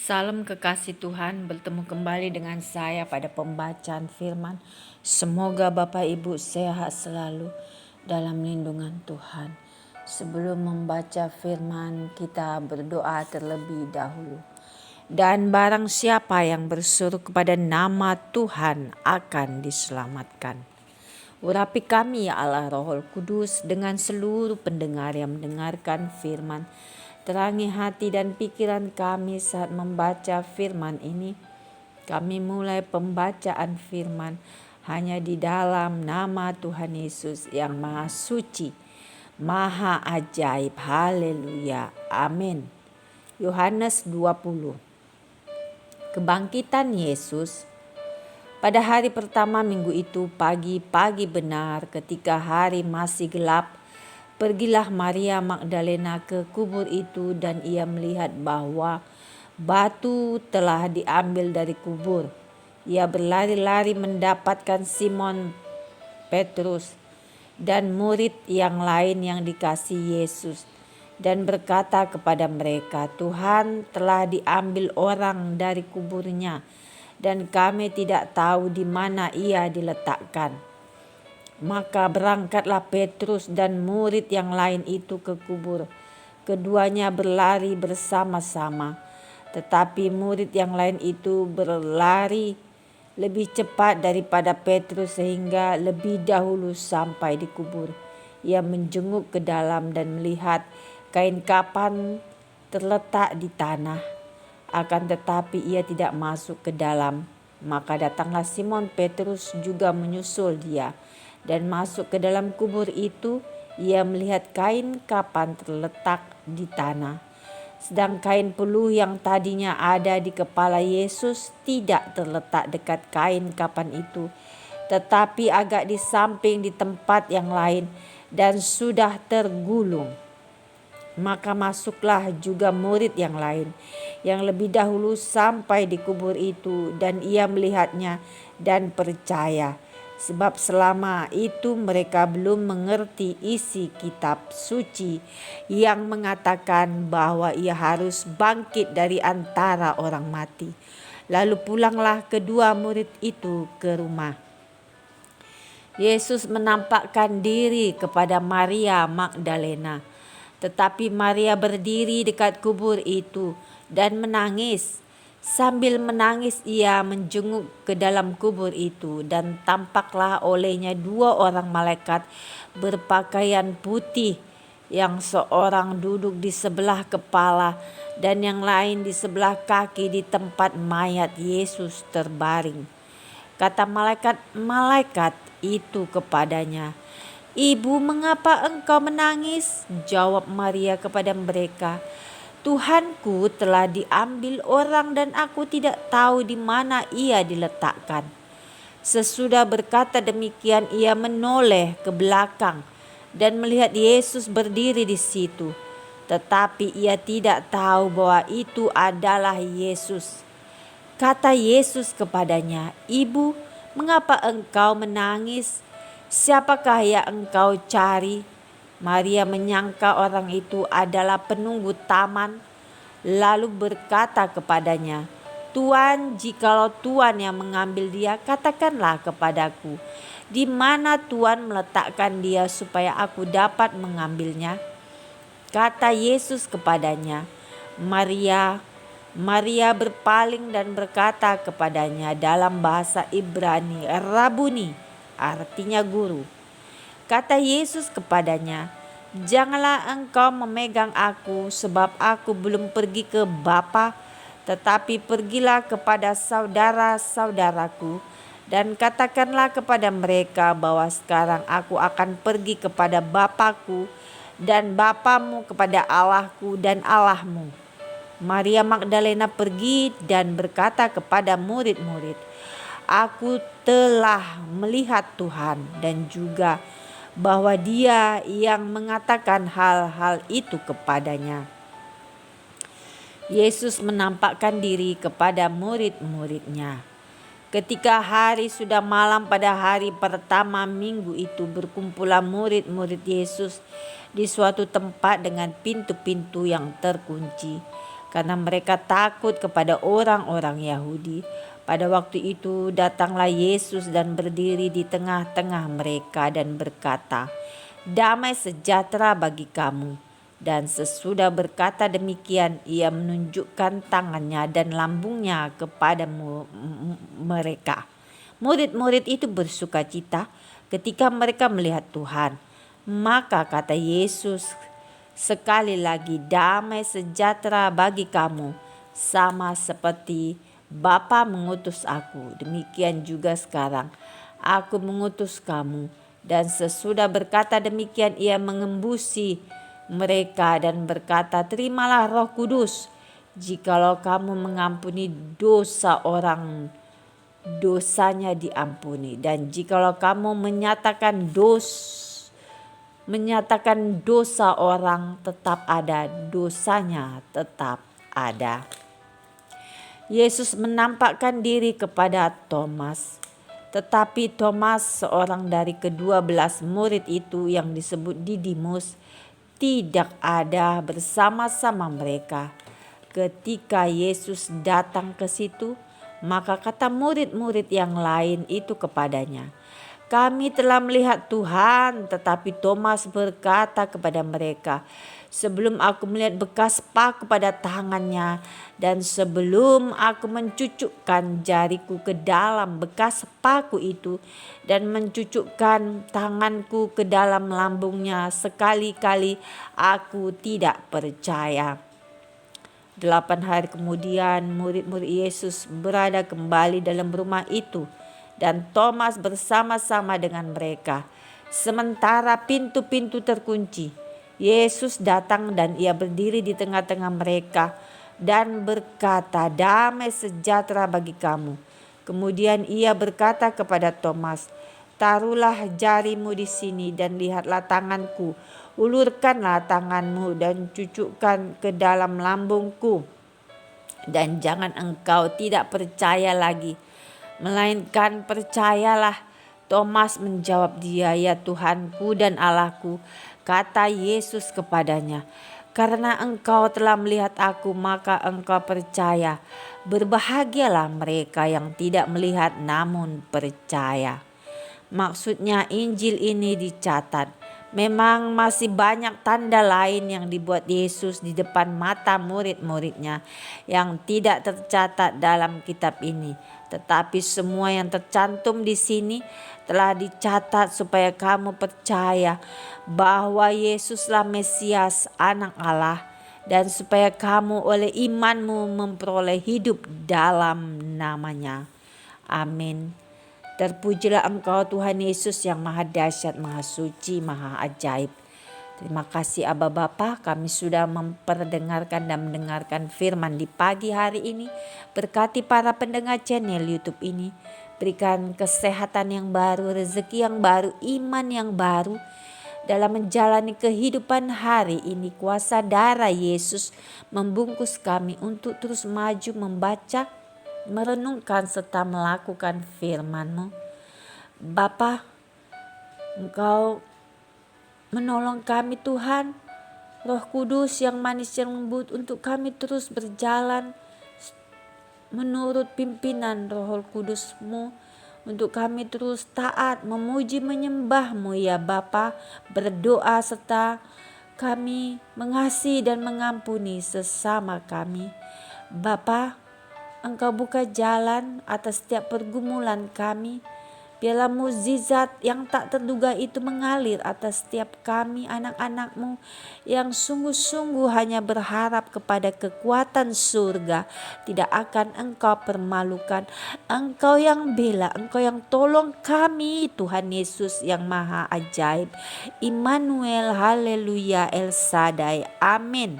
Salam kekasih Tuhan, bertemu kembali dengan saya pada pembacaan firman. Semoga Bapak Ibu sehat selalu dalam lindungan Tuhan. Sebelum membaca firman, kita berdoa terlebih dahulu. Dan barang siapa yang berseru kepada nama Tuhan akan diselamatkan. Urapi kami ya Allah Roh Kudus dengan seluruh pendengar yang mendengarkan firman. Terangi hati dan pikiran kami saat membaca firman ini. Kami mulai pembacaan firman hanya di dalam nama Tuhan Yesus yang Maha Suci, Maha Ajaib. Haleluya. Amin. Yohanes 20. Kebangkitan Yesus. Pada hari pertama minggu itu, pagi-pagi benar ketika hari masih gelap, pergilah Maria Magdalena ke kubur itu dan ia melihat bahwa batu telah diambil dari kubur. Ia berlari-lari mendapatkan Simon Petrus dan murid yang lain yang dikasihi Yesus dan berkata kepada mereka, "Tuhan telah diambil orang dari kuburnya dan kami tidak tahu di mana ia diletakkan." Maka berangkatlah Petrus dan murid yang lain itu ke kubur. Keduanya berlari bersama-sama, tetapi murid yang lain itu berlari lebih cepat daripada Petrus sehingga lebih dahulu sampai di kubur. Ia menjenguk ke dalam dan melihat kain kapan terletak di tanah. Akan tetapi ia tidak masuk ke dalam. Maka datanglah Simon Petrus juga menyusul dia. Dan masuk ke dalam kubur itu, ia melihat kain kapan terletak di tanah. Sedang kain peluh yang tadinya ada di kepala Yesus tidak terletak dekat kain kapan itu, tetapi agak di samping di tempat yang lain dan sudah tergulung. Maka masuklah juga murid yang lain yang lebih dahulu sampai di kubur itu, dan ia melihatnya dan percaya. Sebab selama itu mereka belum mengerti isi kitab suci yang mengatakan bahwa ia harus bangkit dari antara orang mati. Lalu pulanglah kedua murid itu ke rumah. Yesus menampakkan diri kepada Maria Magdalena. Tetapi Maria berdiri dekat kubur itu dan menangis. Sambil menangis ia menjenguk ke dalam kubur itu, dan tampaklah olehnya dua orang malaikat berpakaian putih, yang seorang duduk di sebelah kepala dan yang lain di sebelah kaki di tempat mayat Yesus terbaring. Kata malaikat-malaikat itu kepadanya, "Ibu, mengapa engkau menangis?" Jawab Maria kepada mereka, "Tuhanku telah diambil orang dan aku tidak tahu di mana ia diletakkan." Sesudah berkata demikian, ia menoleh ke belakang dan melihat Yesus berdiri di situ. Tetapi ia tidak tahu bahwa itu adalah Yesus. Kata Yesus kepadanya, "Ibu, mengapa engkau menangis? Siapakah yang engkau cari?" Maria menyangka orang itu adalah penunggu taman, lalu berkata kepadanya, "Tuan, jikalau Tuan yang mengambil dia, katakanlah kepadaku, di mana Tuan meletakkan dia supaya aku dapat mengambilnya." Kata Yesus kepadanya, "Maria." Maria berpaling dan berkata kepadanya dalam bahasa Ibrani, "Rabuni," artinya guru. Kata Yesus kepadanya, "Janganlah engkau memegang aku, sebab aku belum pergi ke Bapa, tetapi pergilah kepada saudara-saudaraku dan katakanlah kepada mereka bahwa sekarang aku akan pergi kepada Bapakku dan Bapamu, kepada Allahku dan Allahmu." Maria Magdalena pergi dan berkata kepada murid-murid, "Aku telah melihat Tuhan," dan juga bahwa Dia yang mengatakan hal-hal itu kepadanya. Yesus menampakkan diri kepada murid-muridnya. Ketika hari sudah malam pada hari pertama minggu itu, berkumpullah murid-murid Yesus di suatu tempat dengan pintu-pintu yang terkunci, karena mereka takut kepada orang-orang Yahudi. Pada waktu itu datanglah Yesus dan berdiri di tengah-tengah mereka dan berkata, "Damai sejahtera bagi kamu." Dan sesudah berkata demikian, ia menunjukkan tangannya dan lambungnya kepada mereka. Murid-murid itu bersukacita ketika mereka melihat Tuhan. Maka kata Yesus sekali lagi, "Damai sejahtera bagi kamu. Sama seperti Bapa mengutus aku, demikian juga sekarang aku mengutus kamu." Dan sesudah berkata demikian, ia mengembusi mereka dan berkata, "Terimalah Roh Kudus. Jikalau kamu mengampuni dosa orang, dosanya diampuni. Dan jikalau kamu menyatakan dosa orang tetap ada, dosanya tetap ada." Yesus menampakkan diri kepada Thomas. Tetapi Thomas, seorang dari ke-12 murid itu yang disebut Didimus, tidak ada bersama-sama mereka. Ketika Yesus datang ke situ, maka kata murid-murid yang lain itu kepadanya, "Kami telah melihat Tuhan." Tetapi Thomas berkata kepada mereka, "Sebelum aku melihat bekas paku pada tangannya, dan sebelum aku mencucukkan jariku ke dalam bekas paku itu, dan mencucukkan tanganku ke dalam lambungnya, sekali-kali aku tidak percaya." 8 hari kemudian murid-murid Yesus berada kembali dalam rumah itu, dan Thomas bersama-sama dengan mereka. Sementara pintu-pintu terkunci, Yesus datang dan ia berdiri di tengah-tengah mereka dan berkata, "Damai sejahtera bagi kamu." Kemudian ia berkata kepada Thomas, "Taruhlah jarimu di sini dan lihatlah tanganku. Ulurkanlah tanganmu dan cucukkan ke dalam lambungku. Dan jangan engkau tidak percaya lagi, melainkan percayalah." Thomas menjawab dia, "Ya Tuhanku dan Allahku." Kata Yesus kepadanya, "Karena engkau telah melihat aku, maka engkau percaya. Berbahagialah mereka yang tidak melihat namun percaya." Maksudnya Injil ini dicatat. Memang masih banyak tanda lain yang dibuat Yesus di depan mata murid-muridnya yang tidak tercatat dalam kitab ini. Tetapi semua yang tercantum di sini telah dicatat supaya kamu percaya bahwa Yesuslah Mesias, Anak Allah, dan supaya kamu oleh imanmu memperoleh hidup dalam namanya. Amin. Terpujilah Engkau Tuhan Yesus yang maha dahsyat, maha suci, maha ajaib. Terima kasih Aba Bapa, kami sudah memperdengarkan dan mendengarkan firman di pagi hari ini. Berkati para pendengar channel YouTube ini. Berikan kesehatan yang baru, rezeki yang baru, iman yang baru dalam menjalani kehidupan hari ini. Kuasa darah Yesus membungkus kami untuk terus maju membaca, merenungkan serta melakukan firman-Mu. Bapa, Engkau menolong kami Tuhan. Roh Kudus yang manis yang lembut untuk kami terus berjalan menurut pimpinan Roh Kudus-Mu. Untuk kami terus taat, memuji, menyembah-Mu ya Bapa. Berdoa serta kami mengasihi dan mengampuni sesama kami. Bapa, Engkau buka jalan atas setiap pergumulan kami. Biarlah mukjizat yang tak terduga itu mengalir atas setiap kami anak-anak-Mu yang sungguh-sungguh hanya berharap kepada kekuatan surga. Tidak akan Engkau permalukan. Engkau yang bela, Engkau yang tolong kami, Tuhan Yesus yang maha ajaib. Immanuel, haleluya, El Shaddai, amin.